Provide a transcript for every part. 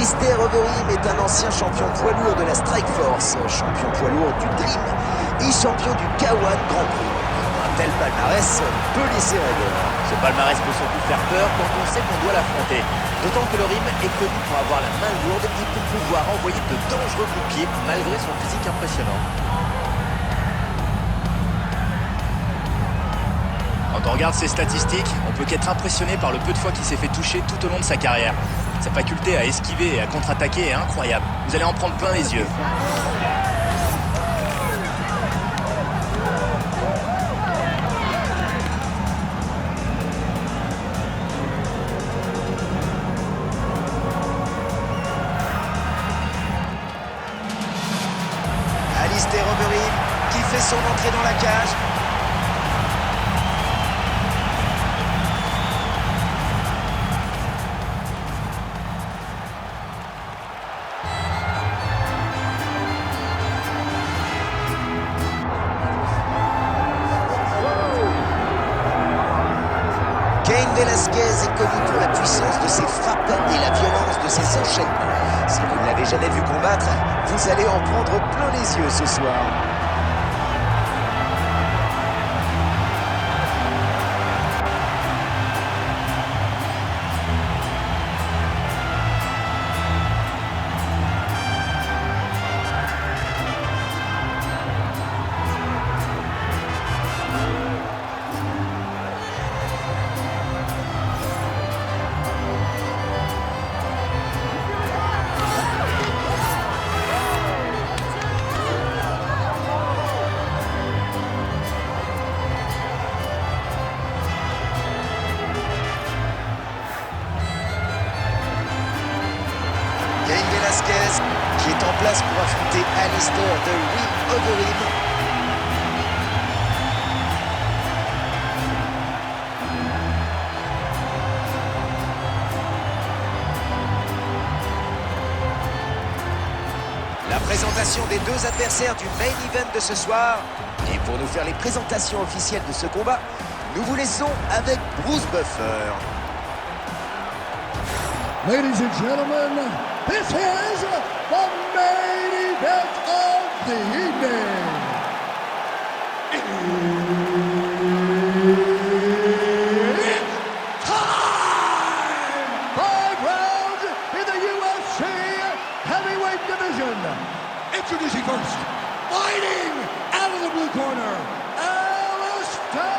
Alistair Overeem est un ancien champion poids lourd de la Strike Force, champion poids lourd du Dream et champion du K1 Grand Prix. Un tel palmarès peut laisser rêveur. Ce palmarès peut surtout faire peur quand on sait qu'on doit l'affronter. D'autant que Overeem est connu pour avoir la main lourde et pour pouvoir envoyer de dangereux coups de pied malgré son physique impressionnant. Quand on regarde ses statistiques, on peut qu'être impressionné par le peu de fois qu'il s'est fait toucher tout au long de sa carrière. Sa faculté à esquiver et à contre-attaquer est incroyable. Vous allez en prendre plein les yeux. Alistair Overeem qui fait son entrée dans la cage. Cain Velasquez est connu pour la puissance de ses frappes et la violence de ses enchaînements. Si vous ne l'avez jamais vu combattre, vous allez en prendre plein les yeux ce soir. Cain Velasquez qui est en place pour affronter Alistair The Real Overeem. La présentation des deux adversaires du main event de ce soir. Et pour nous faire les présentations officielles de ce combat, nous vous laissons avec Bruce Buffer. Ladies and gentlemen, this is the main event of the evening. It's time! 5 rounds in the UFC heavyweight division. Introducing first, fighting out of the blue corner, Alistair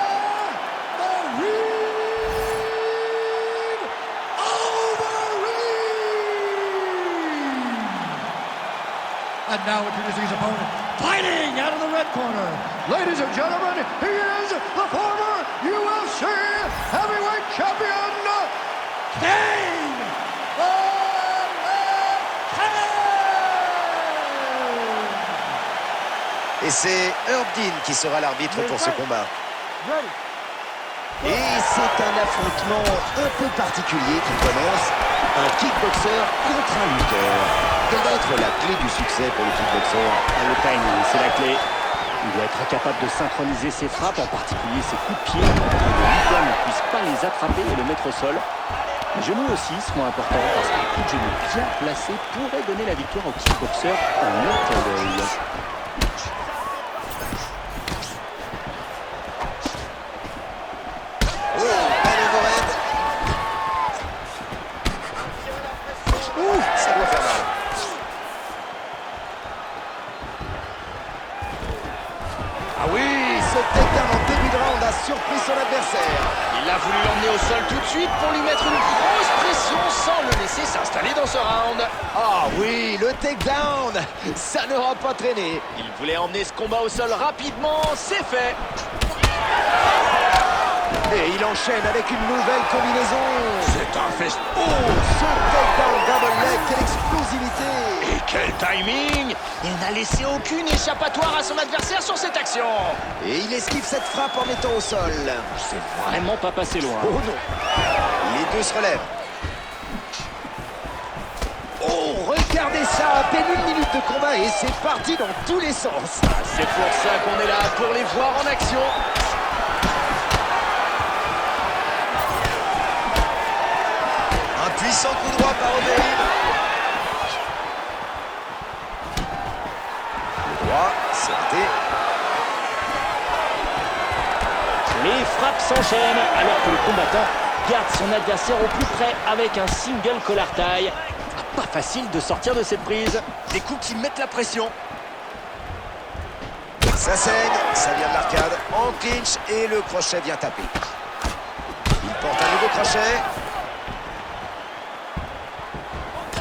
Overeem. And now introducing his opponent, fighting out of the red corner. Ladies and gentlemen, he is the former UFC heavyweight champion, Cain Velasquez. Et c'est Herb Dean qui sera l'arbitre pour ce combat. Et c'est un affrontement un peu particulier qui commence. Un kickboxer contre un lutteur. Quelle va être la clé du succès pour le kickboxer? Le timing, c'est la clé. Il doit être capable de synchroniser ses frappes, en particulier ses coups de pied, pour que le lutteur ne puisse pas les attraper et le mettre au sol. Les genoux aussi seront importants parce qu'un coup de genou bien placé pourrait donner la victoire au kickboxer en un clin d'œil. Ça doit faire mal. Ah oui, ce takedown en début de round a surpris son adversaire. Il a voulu l'emmener au sol tout de suite pour lui mettre une grosse pression sans le laisser s'installer dans ce round. Ah oui, le takedown, ça n'aura pas traîné. Il voulait emmener ce combat au sol rapidement, c'est fait. Et il enchaîne avec une nouvelle combinaison. C'est un fest. Oh, ce takedown double leg, quelle explosivité. Et quel timing! Il n'a laissé aucune échappatoire à son adversaire sur cette action. Et il esquive cette frappe en mettant au sol. C'est vraiment pas passé loin. Oh non. Les deux se relèvent. Oh, regardez ça, à peine 1 minute de combat et c'est parti dans tous les sens. C'est pour ça qu'on est là, pour les voir en action. Un puissant coup droit par Overeem. raté. Les frappes s'enchaînent alors que le combattant garde son adversaire au plus près avec un single collar tie. Pas facile de sortir de cette prise. Des coups qui mettent la pression. Ça saigne, ça vient de l'arcade. En clinch et le crochet vient taper. Il porte un nouveau crochet.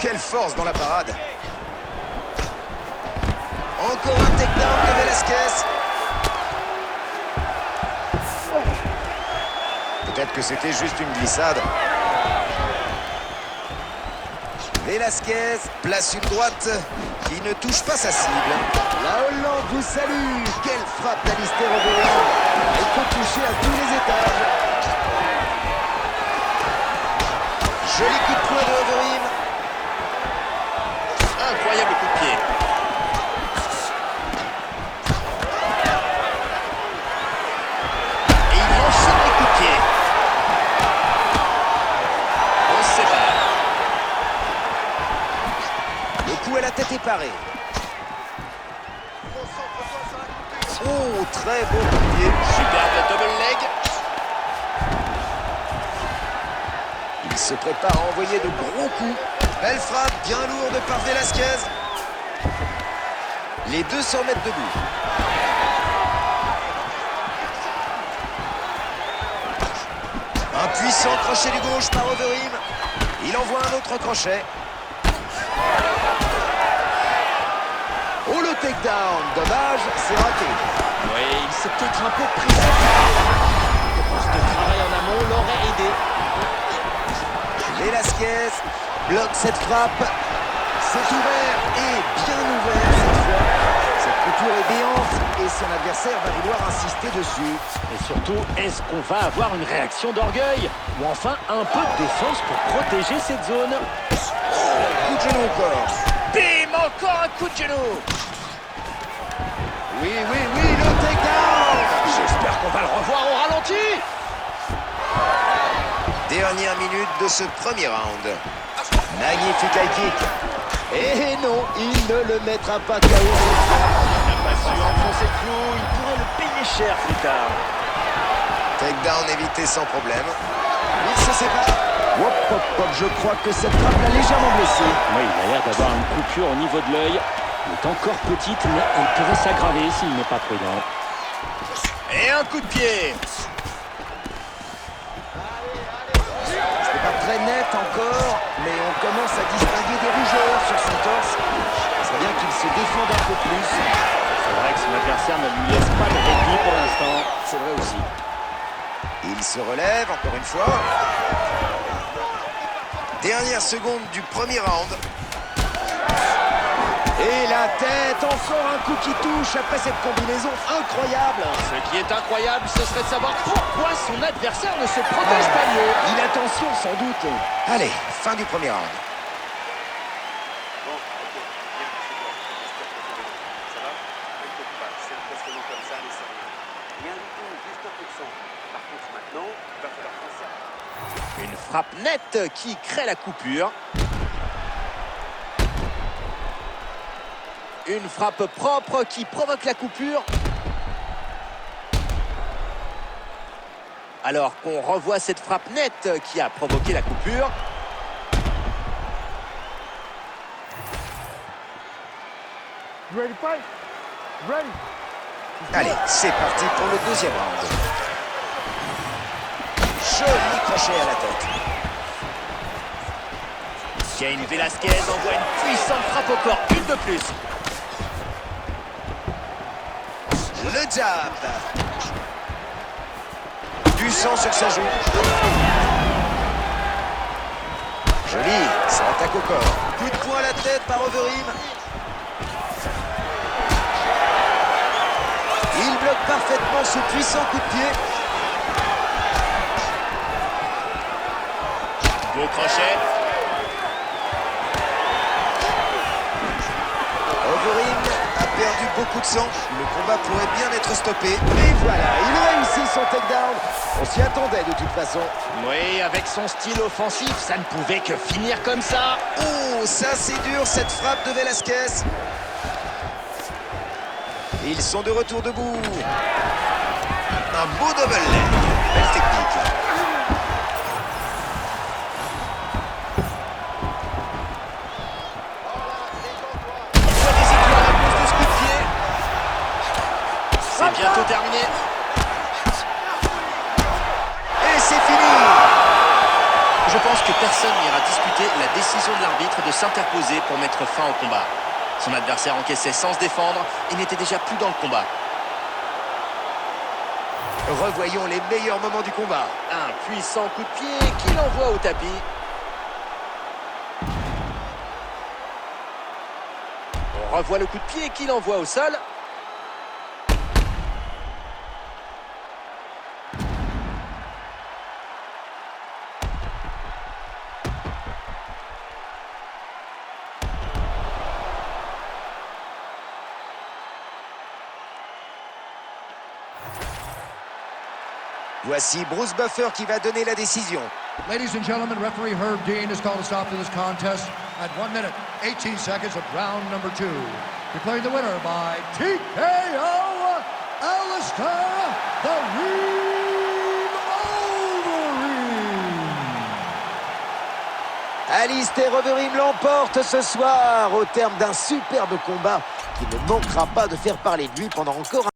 Quelle force dans la parade. Encore un takedown de Velasquez. Peut-être que c'était juste une glissade. Velasquez place une droite qui ne touche pas sa cible. La Hollande vous salue. Quelle frappe d'Alistair Overeem. Elle peut toucher à tous les étages. Joli coup de poing de Overeem. Incroyable coup de pied. Et il enchaîne les coups de pied. On se sépare. Le coup à la tête est paré. Oh, très beau coup de pied. Superbe double leg. Il se prépare à envoyer de gros coups. Belle frappe, bien lourde par Velasquez. Les deux s'en mettent debout. Un puissant crochet du gauche par Overeem. Il envoie un autre crochet. Oh, le takedown. Dommage, c'est raté. Oui, il s'est peut-être un peu précipité. Le poste de travail en amont l'aurait aidé. Velasquez bloque cette frappe. C'est ouvert et bien ouvert cette fois. Cette couture est béante et son adversaire va vouloir insister dessus. Et surtout, est-ce qu'on va avoir une réaction d'orgueil? Ou enfin un peu de défense pour protéger cette zone? Coup de genou encore. Bim, encore un coup de genou. Oui, le takedown. J'espère qu'on va le revoir au ralenti. Dernière minute de ce premier round. Magnifique high kick. Et non, il ne le mettra pas KO. Il n'a pas su enfoncer le clou, il pourrait le payer cher plus tard. Takedown évité sans problème. Il se sépare. Hop, hop, hop, je crois que cette frappe l'a légèrement blessé. Oui, il a l'air d'avoir une coupure au niveau de l'œil. Elle est encore petite, mais elle pourrait s'aggraver s'il n'est pas prudent. Et un coup de pied. C'est pas très net encore, mais on commence à distinguer des rougeurs sur son torse. C'est bien qu'il se défende un peu plus. C'est vrai que son adversaire ne lui laisse pas de répit pour l'instant. C'est vrai aussi. Il se relève encore une fois. Dernière seconde du premier round. Et la tête, encore un coup qui touche après cette combinaison incroyable. Ce qui est incroyable, ce serait de savoir pourquoi son adversaire ne se protège pas mieux. Inattention sans doute. Allez, fin du premier round. Bon, ok, bien, c'est bon. Ça va? T'inquiète pas, c'est un testament comme ça, mais c'est rien. Rien du tout, juste un peu de sang. Par contre, maintenant, il va falloir penser à... Une frappe nette qui crée la coupure. Une frappe propre qui provoque la coupure. Alors qu'on revoit cette frappe nette qui a provoqué la coupure. Allez, c'est parti pour le deuxième round. Joli crochet à la tête. Cain Velasquez envoie une puissante frappe au corps, une de plus. Le jab. Du sang sur sa joue. Joli, ça attaque au corps. Coup de poing à la tête par Overeem. Il bloque parfaitement ce puissant coup de pied. Beau crochet. Overeem a perdu beaucoup de sang. Le combat pourrait bien être stoppé. Et voilà, il réussit son takedown. On s'y attendait de toute façon. Oui, avec son style offensif, ça ne pouvait que finir comme ça. Oh, ça c'est dur cette frappe de Velasquez. Ils sont de retour debout. Un beau double leg. Belle technique. Il voit des éclairs à cause de ce coup de pied. C'est bientôt terminé. Et c'est fini. Je pense que personne n'ira discuter la décision de l'arbitre de s'interposer pour mettre fin au combat. Son adversaire encaissait sans se défendre et n'était déjà plus dans le combat. Revoyons les meilleurs moments du combat. Un puissant coup de pied qui l'envoie au tapis. On revoit le coup de pied qui l'envoie au sol. Voici Bruce Buffer qui va donner la décision. Ladies and gentlemen, referee Herb Dean has called a stop to this contest at 1 minute, 18 seconds of round number 2. Declaring the winner by TKO, Alistair the Reem Overeem. Alistair Overeem l'emporte ce soir au terme d'un superbe combat qui ne manquera pas de faire parler de lui pendant encore